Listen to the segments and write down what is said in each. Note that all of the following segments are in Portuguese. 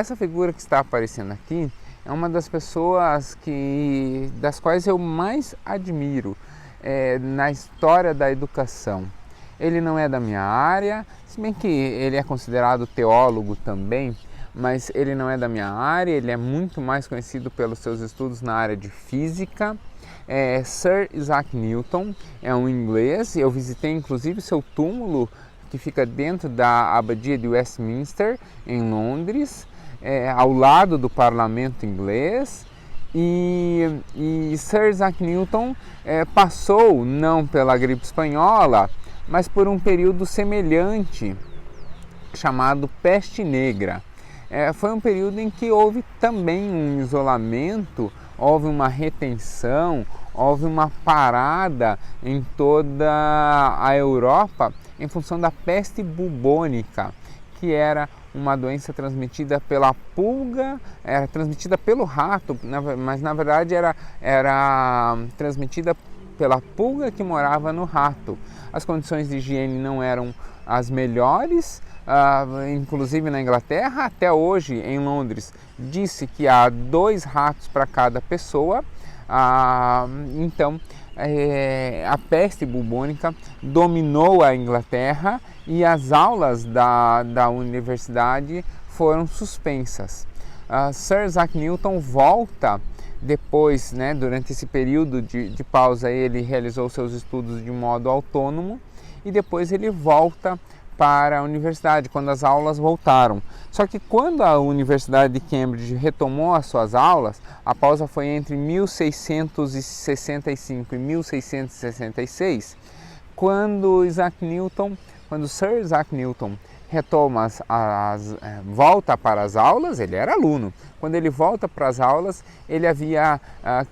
essa figura que está aparecendo aqui é uma das pessoas das quais eu mais admiro na história da educação. Ele não é da minha área, se bem que ele é considerado teólogo também, mas ele não é da minha área, ele é muito mais conhecido pelos seus estudos na área de física. Sir Isaac Newton é um inglês, eu visitei inclusive seu túmulo, que fica dentro da Abadia de Westminster, em Londres, ao lado do parlamento inglês. E Sir Isaac Newton passou, não pela gripe espanhola, mas por um período semelhante, chamado Peste Negra. Foi um período em que houve também um isolamento, houve uma retenção, houve uma parada em toda a Europa em função da peste bubônica, que era uma doença transmitida pela pulga, era transmitida pelo rato, mas na verdade era transmitida pela pulga que morava no rato. As condições de higiene não eram as melhores, inclusive na Inglaterra. Até hoje, em Londres, disse que há 2 ratos para cada pessoa. Então, a peste bubônica dominou a Inglaterra e as aulas da universidade foram suspensas. Sir Isaac Newton volta depois, durante esse período de pausa, ele realizou seus estudos de modo autônomo e depois ele volta para a universidade, quando as aulas voltaram. Só que quando a Universidade de Cambridge retomou as suas aulas, a pausa foi entre 1665 e 1666, quando Sir Isaac Newton retoma volta para as aulas. Ele era aluno. Quando ele volta para as aulas, ele havia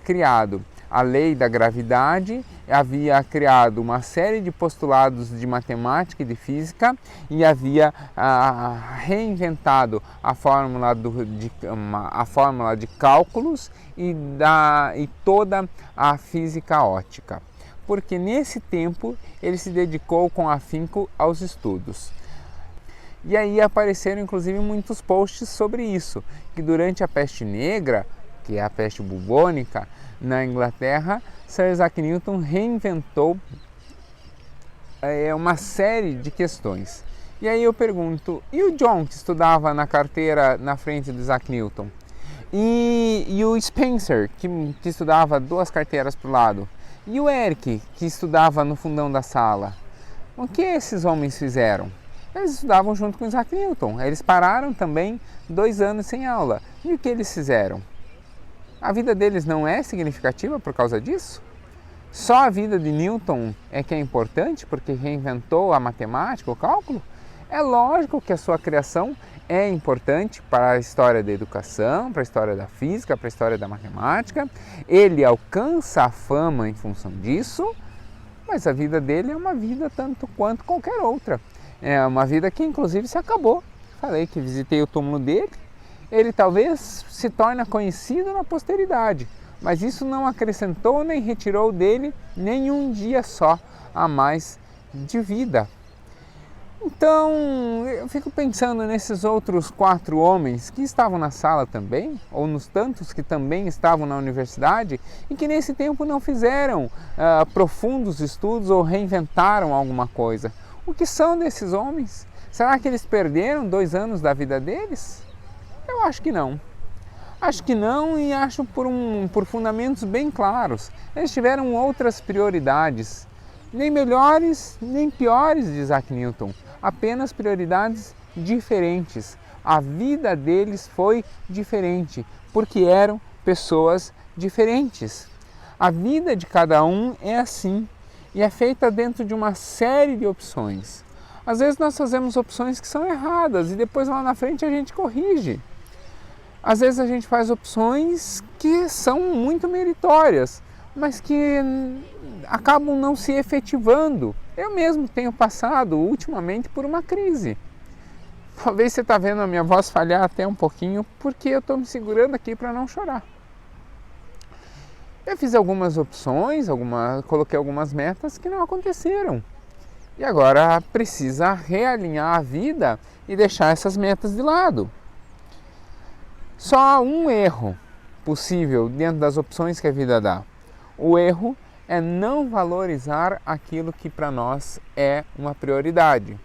criado a lei da gravidade, havia criado uma série de postulados de matemática e de física e havia reinventado a fórmula de cálculos e toda a física óptica, porque nesse tempo ele se dedicou com afinco aos estudos. E aí apareceram inclusive muitos posts sobre isso, que durante a peste negra, que é a peste bubônica, na Inglaterra, Sir Isaac Newton reinventou uma série de questões. E aí eu pergunto, e o John, que estudava na carteira na frente do Isaac Newton? E o Spencer, que estudava 2 carteiras para o lado? E o Eric, que estudava no fundão da sala? O que esses homens fizeram? Eles estudavam junto com Isaac Newton. Eles pararam também 2 anos sem aula. E o que eles fizeram? A vida deles não é significativa por causa disso? Só a vida de Newton é que é importante porque reinventou a matemática, o cálculo? É lógico que a sua criação é importante para a história da educação, para a história da física, para a história da matemática. Ele alcança a fama em função disso, mas a vida dele é uma vida tanto quanto qualquer outra. É uma vida que inclusive se acabou. Falei que visitei o túmulo dele. Ele talvez se torne conhecido na posteridade, mas isso não acrescentou nem retirou dele nenhum dia só a mais de vida. Então, eu fico pensando nesses outros 4 homens que estavam na sala também, ou nos tantos que também estavam na universidade e que nesse tempo não fizeram profundos estudos ou reinventaram alguma coisa. O que são desses homens? Será que eles perderam 2 anos da vida deles? Eu acho que não. Acho que não, e acho por fundamentos bem claros. Eles tiveram outras prioridades, nem melhores nem piores de Isaac Newton, apenas prioridades diferentes. A vida deles foi diferente, porque eram pessoas diferentes. A vida de cada um é assim, e é feita dentro de uma série de opções. Às vezes nós fazemos opções que são erradas e depois lá na frente a gente corrige. Às vezes a gente faz opções que são muito meritórias, mas que acabam não se efetivando. Eu mesmo tenho passado ultimamente por uma crise. Talvez você está vendo a minha voz falhar até um pouquinho, porque eu estou me segurando aqui para não chorar. Eu fiz algumas opções, coloquei algumas metas que não aconteceram. E agora precisa realinhar a vida e deixar essas metas de lado. Só há um erro possível dentro das opções que a vida dá. O erro é não valorizar aquilo que para nós é uma prioridade.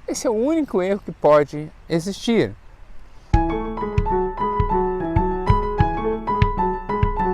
Esse é o único erro que pode existir.